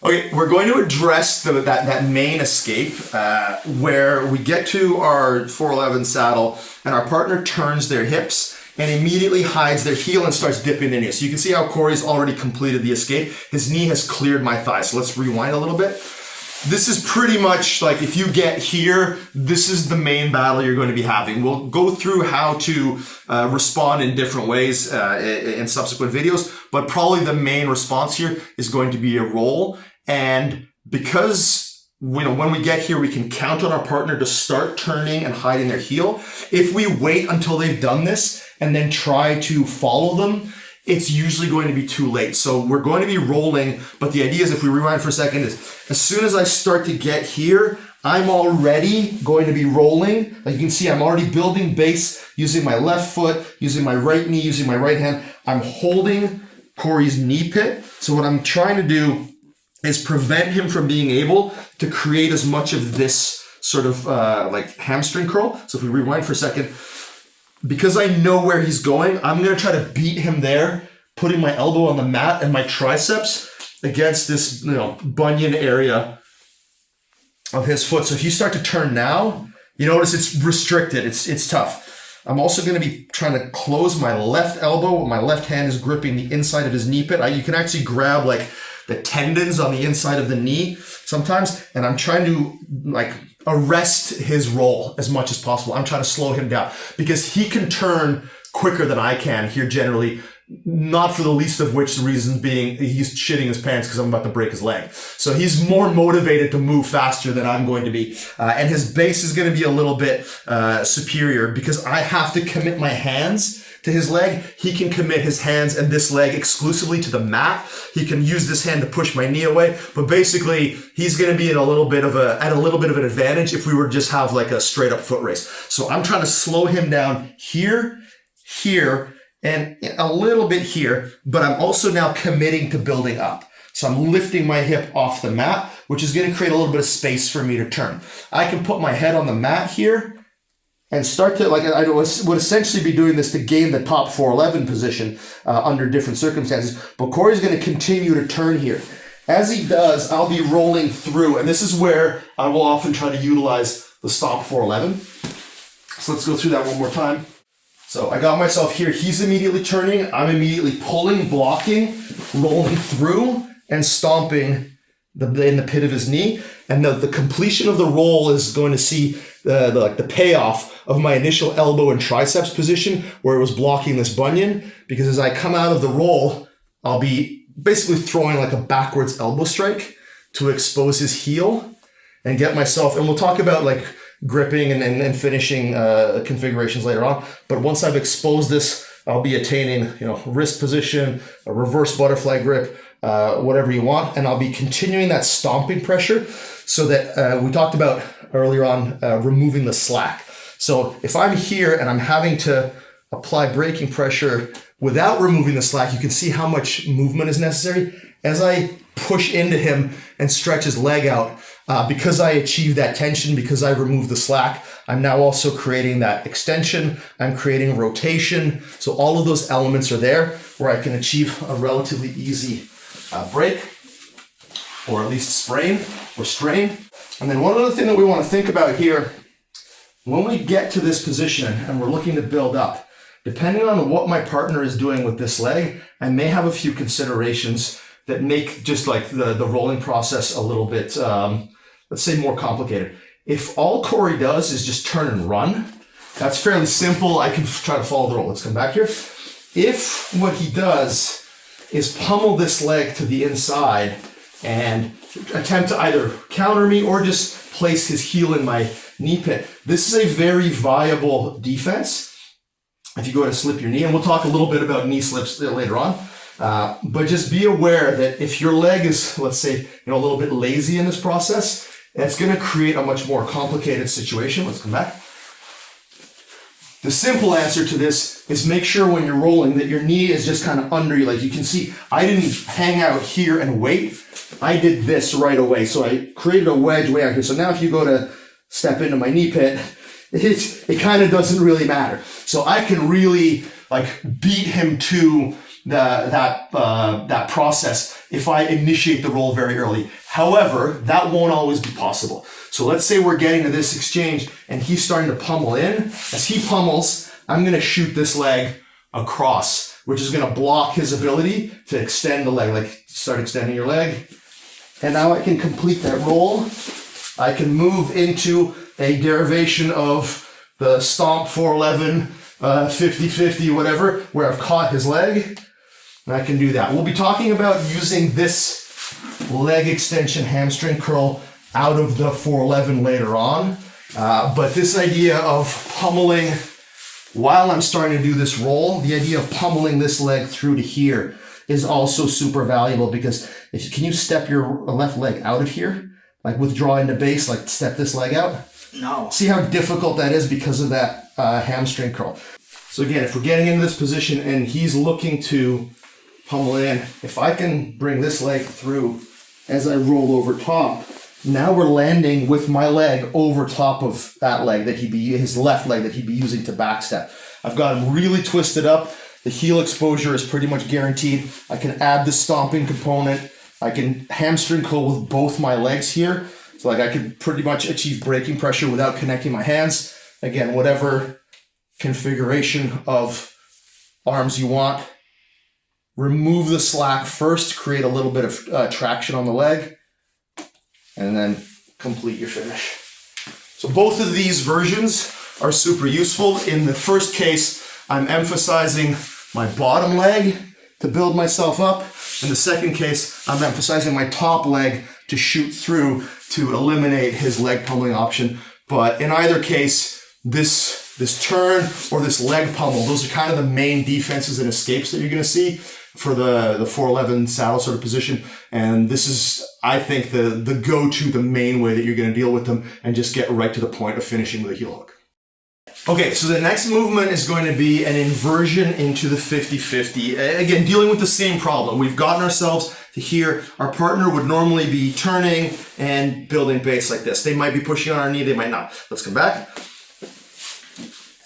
Okay, we're going to address that main escape where we get to our 411 saddle and our partner turns their hips and immediately hides their heel and starts dipping their knee. So you can see how Corey's already completed the escape. His knee has cleared my thigh. So let's rewind a little bit. This is pretty much like if you get here, this is the main battle you're going to be having. We'll go through how to respond in different ways in subsequent videos, but probably the main response here is going to be a roll. And because when we get here, we can count on our partner to start turning and hiding their heel. If we wait until they've done this and then try to follow them, it's usually going to be too late. So we're going to be rolling, but the idea is, if we rewind for a second, is as soon as I start to get here, I'm already going to be rolling. Like you can see, I'm already building base using my left foot, using my right knee, using my right hand. I'm holding Corey's knee pit. So what I'm trying to do is prevent him from being able to create as much of this sort of like hamstring curl. So if we rewind for a second, because I know where he's going, I'm going to try to beat him there, putting my elbow on the mat and my triceps against this, bunion area of his foot. So if you start to turn now, you notice it's restricted. It's tough. I'm also going to be trying to close my left elbow. My left hand is gripping the inside of his knee pit. You can actually grab like the tendons on the inside of the knee sometimes, and I'm trying to like arrest his roll as much as possible. I'm trying to slow him down because he can turn quicker than I can here generally, not for the least of which the reasons being he's shitting his pants because I'm about to break his leg. So he's more motivated to move faster than I'm going to be. And his base is going to be a little bit superior because I have to commit my hands to his leg. He can commit his hands and this leg exclusively to the mat. He can use this hand to push my knee away, but basically he's going to be at a little bit of an advantage if we were to just have like a straight up foot race. So I'm trying to slow him down here, and a little bit here, but I'm also now committing to building up. So I'm lifting my hip off the mat, which is going to create a little bit of space for me to turn. I can put my head on the mat here and start to, like I would essentially be doing this to gain the top 411 position under different circumstances. But Corey's going to continue to turn here. As he does, I'll be rolling through, and this is where I will often try to utilize the stop 411. So let's go through that one more time. So I got myself here. He's immediately turning. I'm immediately pulling, blocking, rolling through, and stomping in the pit of his knee. And the completion of the roll is going to see the payoff of my initial elbow and triceps position where it was blocking this bunion. Because as I come out of the roll, I'll be basically throwing like a backwards elbow strike to expose his heel and get myself, and we'll talk about like gripping and finishing configurations later on. But once I've exposed this, I'll be attaining, wrist position, a reverse butterfly grip, whatever you want. And I'll be continuing that stomping pressure so that we talked about earlier on removing the slack. So if I'm here and I'm having to apply braking pressure without removing the slack, you can see how much movement is necessary. As I push into him and stretch his leg out, because I achieved that tension, because I removed the slack, I'm now also creating that extension. I'm creating rotation. So all of those elements are there where I can achieve a relatively easy break, or at least sprain or strain. And then one other thing that we want to think about here, when we get to this position and we're looking to build up, depending on what my partner is doing with this leg, I may have a few considerations that make just like the rolling process a little bit, let's say, more complicated. If all Corey does is just turn and run, that's fairly simple. I can try to follow the roll. Let's come back here. If what he does is pummel this leg to the inside and attempt to either counter me or just place his heel in my knee pit, this is a very viable defense. If you go to slip your knee, and we'll talk a little bit about knee slips later on, but just be aware that if your leg is, let's say, a little bit lazy in this process, that's going to create a much more complicated situation. Let's come back. The simple answer to this is make sure when you're rolling that your knee is just kind of under you. Like you can see, I didn't hang out here and wait. I did this right away. So I created a wedge way out here. So now if you go to step into my knee pit, it kind of doesn't really matter. So I can really like beat him to that process if I initiate the roll very early. However, that won't always be possible. So let's say we're getting to this exchange and he's starting to pummel in. As he pummels, I'm going to shoot this leg across, which is going to block his ability to extend the leg. Like, start extending your leg. And now I can complete that roll. I can move into a derivation of the stomp 411, 50-50, whatever, where I've caught his leg. And I can do that. We'll be talking about using this leg extension hamstring curl out of the 411 later on. But this idea of pummeling while I'm starting to do this roll, the idea of pummeling this leg through to here is also super valuable, because can you step your left leg out of here? Like withdraw into base, like step this leg out? No. See how difficult that is because of that hamstring curl. So again, if we're getting into this position and he's looking to pummel in, if I can bring this leg through as I roll over top, now we're landing with my leg over top of that leg that his left leg that he'd be using to backstep. I've got him really twisted up. The heel exposure is pretty much guaranteed. I can add the stomping component. I can hamstring curl with both my legs here. So like I can pretty much achieve braking pressure without connecting my hands. Again, whatever configuration of arms you want. Remove the slack first, create a little bit of traction on the leg, and then complete your finish. So both of these versions are super useful. In the first case, I'm emphasizing my bottom leg to build myself up. In the second case, I'm emphasizing my top leg to shoot through to eliminate his leg pummeling option. But in either case, this turn or this leg pummel, those are kind of the main defenses and escapes that you're going to see for the 411 saddle sort of position. And this is, I think, the go-to, the main way that you're going to deal with them and just get right to the point of finishing with a heel hook. Okay, so the next movement is going to be an inversion into the 50-50. Again, dealing with the same problem. We've gotten ourselves to here. Our partner would normally be turning and building base like this. They might be pushing on our knee, they might not. Let's come back.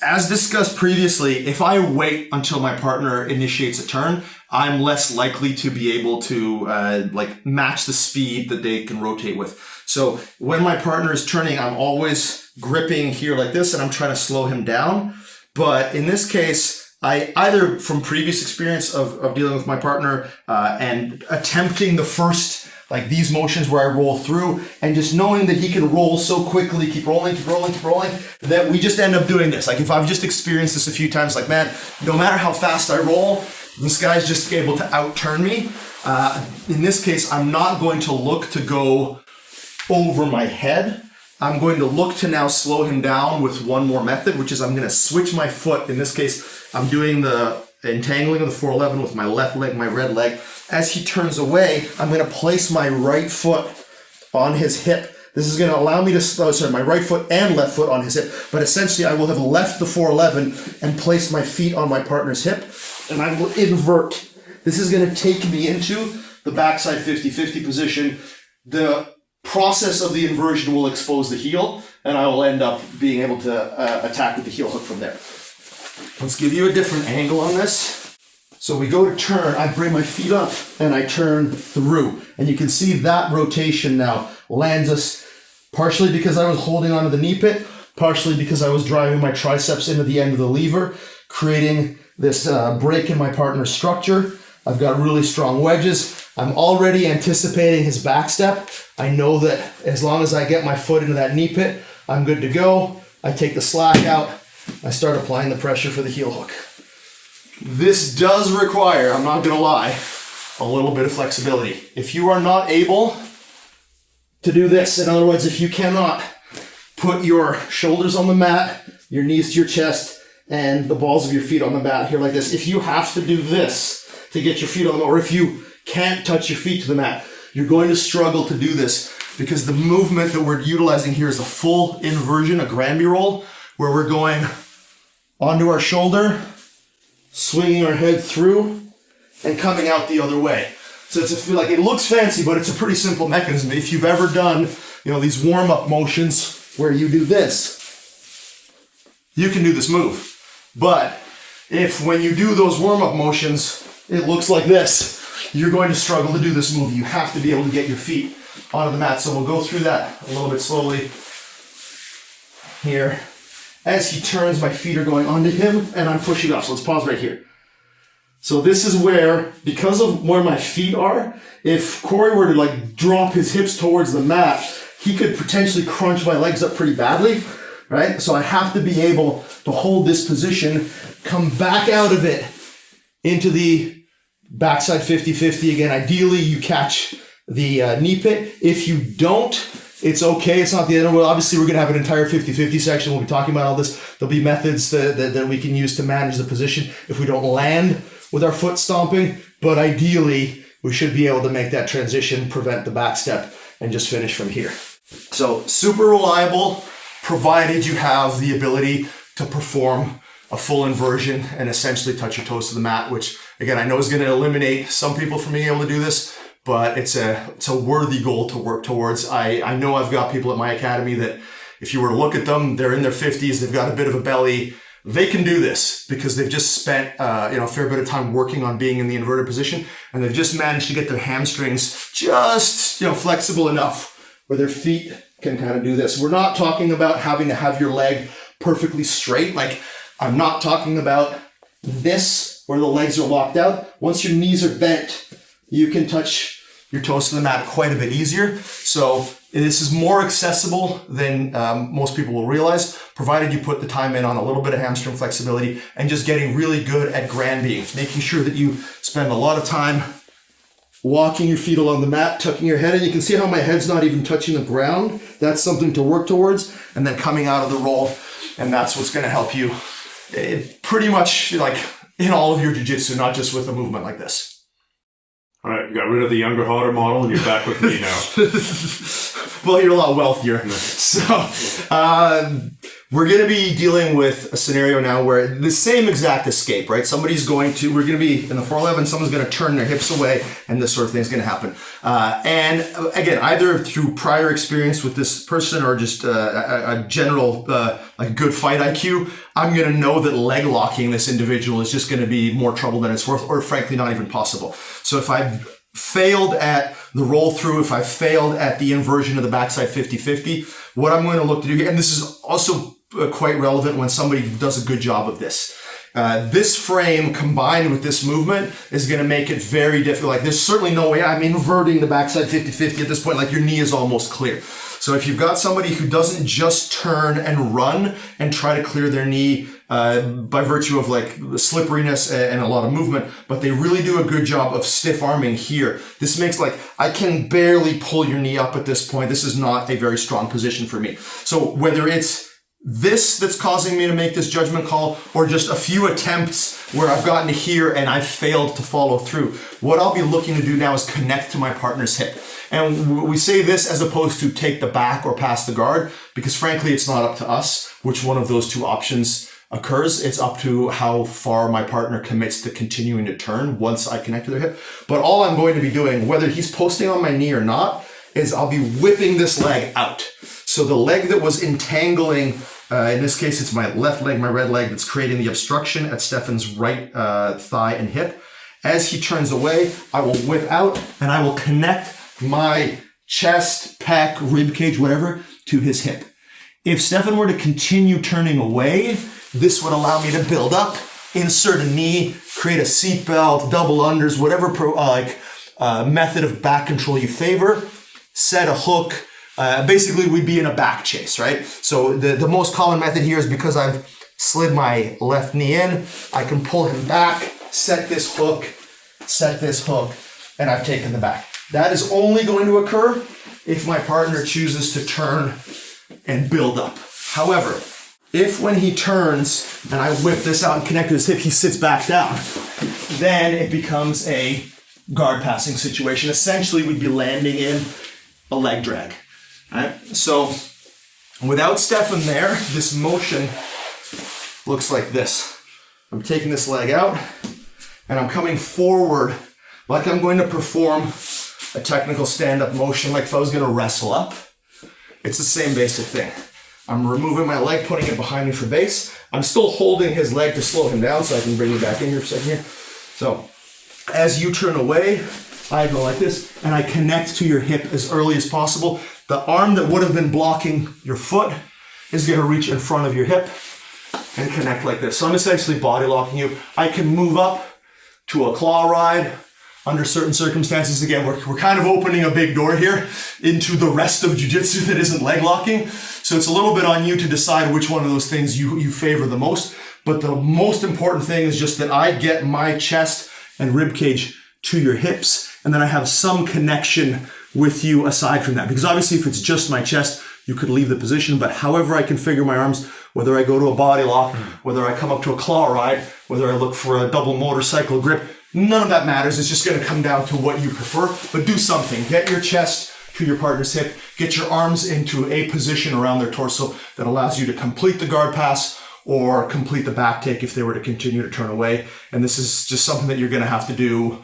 As discussed previously, if I wait until my partner initiates a turn, I'm less likely to be able to match the speed that they can rotate with. So when my partner is turning, I'm always gripping here like this and I'm trying to slow him down. But in this case, I either from previous experience of dealing with my partner and attempting the first, like these motions where I roll through and just knowing that he can roll so quickly, keep rolling, that we just end up doing this. Like if I've just experienced this a few times, like, man, no matter how fast I roll, this guy's just able to outturn me. In this case, I'm not going to look to go over my head. I'm going to look to now slow him down with one more method, which is I'm going to switch my foot. In this case, I'm doing the entangling of the 411 with my left leg, my red leg. As he turns away, I'm going to place my right foot on his hip. This is going to allow me to, my right foot and left foot on his hip. But essentially, I will have left the 411 and placed my feet on my partner's hip, and I will invert. This is going to take me into the backside 50-50 position. The process of the inversion will expose the heel, and I will end up being able to attack with the heel hook from there. Let's give you a different angle on this. So we go to turn, I bring my feet up and I turn through. And you can see that rotation now lands us partially because I was holding onto the knee pit, partially because I was driving my triceps into the end of the lever, creating this break in my partner's structure. I've got really strong wedges. I'm already anticipating his back step. I know that as long as I get my foot into that knee pit, I'm good to go. I take the slack out. I start applying the pressure for the heel hook. This does require, I'm not gonna lie, a little bit of flexibility. If you are not able to do this, in other words, if you cannot put your shoulders on the mat, your knees to your chest, and the balls of your feet on the mat here like this, if you have to do this to get your feet on the mat, or if you can't touch your feet to the mat, you're going to struggle to do this because the movement that we're utilizing here is a full inversion, a Granby roll, where we're going onto our shoulder, swinging our head through, and coming out the other way. So it looks fancy, but it's a pretty simple mechanism. If you've ever done, these warm-up motions where you do this, you can do this move. But if when you do those warm-up motions, it looks like this. You're going to struggle to do this move. You have to be able to get your feet onto the mat. So we'll go through that a little bit slowly here. As he turns, my feet are going onto him and I'm pushing off. So let's pause right here. So this is where, because of where my feet are, if Corey were to like drop his hips towards the mat, he could potentially crunch my legs up pretty badly, right? So I have to be able to hold this position, come back out of it into the backside 50-50. Again, ideally you catch the knee pit. If you don't, it's okay. It's not the end of the world. Obviously, we're going to have an entire 50-50 section. We'll be talking about all this. There'll be methods that we can use to manage the position if we don't land with our foot stomping. But ideally, we should be able to make that transition, prevent the back step, and just finish from here. So super reliable, provided you have the ability to perform a full inversion and essentially touch your toes to the mat, which again, I know is going to eliminate some people from being able to do this, but it's a worthy goal to work towards. I know I've got people at my academy that if you were to look at them, they're in their 50s, they've got a bit of a belly. They can do this because they've just spent a fair bit of time working on being in the inverted position, and they've just managed to get their hamstrings just flexible enough where their feet can kind of do this. We're not talking about having to have your leg perfectly straight. Like, I'm not talking about this where the legs are locked out. Once your knees are bent, you can touch your toes to the mat quite a bit easier. So this is more accessible than most people will realize, provided you put the time in on a little bit of hamstring flexibility and just getting really good at grand being, making sure that you spend a lot of time walking your feet along the mat, tucking your head in. You can see how my head's not even touching the ground. That's something to work towards. And then coming out of the roll, and that's what's going to help you pretty much like in all of your jiu-jitsu, not just with a movement like this. All right, you got rid of the younger, hotter model, and you're back with me now. Well, you're a lot wealthier. So, we're going to be dealing with a scenario now where the same exact escape, right? We're going to be in the 411, someone's going to turn their hips away, and this sort of thing is going to happen. And again, either through prior experience with this person or just a general, like good fight IQ, I'm going to know that leg locking this individual is just going to be more trouble than it's worth, or frankly, not even possible. So if I've failed at the roll through, if I failed at the inversion of the backside 50-50, what I'm going to look to do here, and this is also quite relevant when somebody does a good job of this. This frame combined with this movement is going to make it very difficult. Like, there's certainly no way I'm inverting the backside 50-50 at this point. Like, your knee is almost clear. So if you've got somebody who doesn't just turn and run and try to clear their knee by virtue of like the slipperiness and a lot of movement, but they really do a good job of stiff arming here. This makes like, I can barely pull your knee up at this point. This is not a very strong position for me. So whether it's this that's causing me to make this judgment call, or just a few attempts where I've gotten to here and I've failed to follow through, what I'll be looking to do now is connect to my partner's hip. And we say this as opposed to take the back or pass the guard, because frankly, it's not up to us which one of those two options occurs. It's up to how far my partner commits to continuing to turn once I connect to their hip. But all I'm going to be doing, whether he's posting on my knee or not, is I'll be whipping this leg out. So the leg that was entangling, in this case, it's my left leg, my red leg, that's creating the obstruction at Stephan's right thigh and hip. As he turns away, I will whip out and I will connect my chest, pec, rib cage, whatever, to his hip. If Stephan were to continue turning away, this would allow me to build up, insert a knee, create a seatbelt, double unders, whatever method of back control you favor, set a hook. Basically, we'd be in a back chase, right? So the most common method here is because I've slid my left knee in, I can pull him back, set this hook, and I've taken the back. That is only going to occur if my partner chooses to turn and build up. However, if when he turns and I whip this out and connect to his hip, he sits back down, then it becomes a guard passing situation. Essentially, we'd be landing in a leg drag. Right? So without Stephan there, this motion looks like this. I'm taking this leg out and I'm coming forward like I'm going to perform a technical stand-up motion, like if I was going to wrestle up. It's the same basic thing. I'm removing my leg, putting it behind me for base. I'm still holding his leg to slow him down so I can bring him back in here for a second here. So As you turn away, I go like this, and I connect to your hip as early as possible. The arm that would have been blocking your foot is going to reach in front of your hip and connect like this. So I'm essentially body locking you. I can move up to a claw ride under certain circumstances. Again, we're kind of opening a big door here into the rest of jiu-jitsu that isn't leg locking. So it's a little bit on you to decide which one of those things you favor the most. But the most important thing is just that I get my chest and rib cage to your hips, and then I have some connection with you aside from that. Because obviously if it's just my chest, you could leave the position, but however I configure my arms, whether I go to a body lock, whether I come up to a claw ride, whether I look for a double motorcycle grip, none of that matters. It's just going to come down to what you prefer, but do something. Get your chest to your partner's hip, get your arms into a position around their torso that allows you to complete the guard pass or complete the back take if they were to continue to turn away. And this is just something that you're going to have to do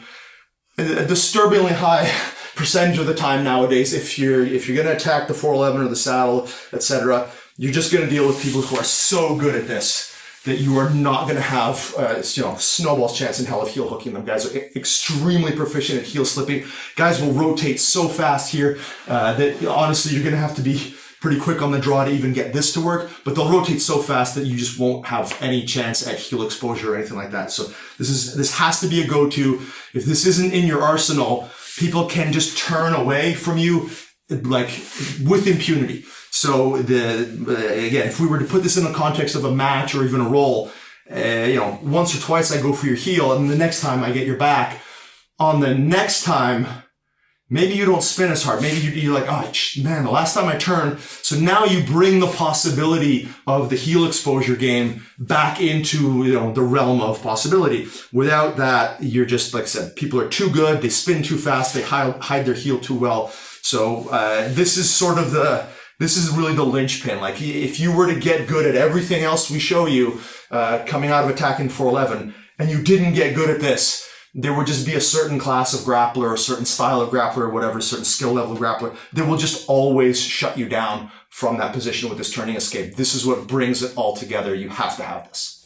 a disturbingly high percentage of the time nowadays. If you're going to attack the 411 or the saddle, etc., you're just going to deal with people who are so good at this that you are not going to have snowball's chance in hell of heel hooking them. Guys are extremely proficient at heel slipping. Guys will rotate so fast here that honestly you're going to have to be pretty quick on the draw to even get this to work, but they'll rotate so fast that you just won't have any chance at heel exposure or anything like that. So this has to be a go-to. If this isn't in your arsenal, people can just turn away from you like with impunity. So again, if we were to put this in the context of a match or even a roll, once or twice I go for your heel, and the next time I get your back. On the next time, maybe you don't spin as hard. Maybe you're like, oh man, the last time I turned. So now you bring the possibility of the heel exposure game back into the realm of possibility. Without that, you're just, like I said, people are too good. They spin too fast. They hide their heel too well. So this is really the linchpin. Like if you were to get good at everything else we show you coming out of attacking 411, and you didn't get good at this, there would just be a certain class of grappler, a certain style of grappler, or whatever, a certain skill level of grappler that will just always shut you down from that position with this turning escape. This is what brings it all together. You have to have this.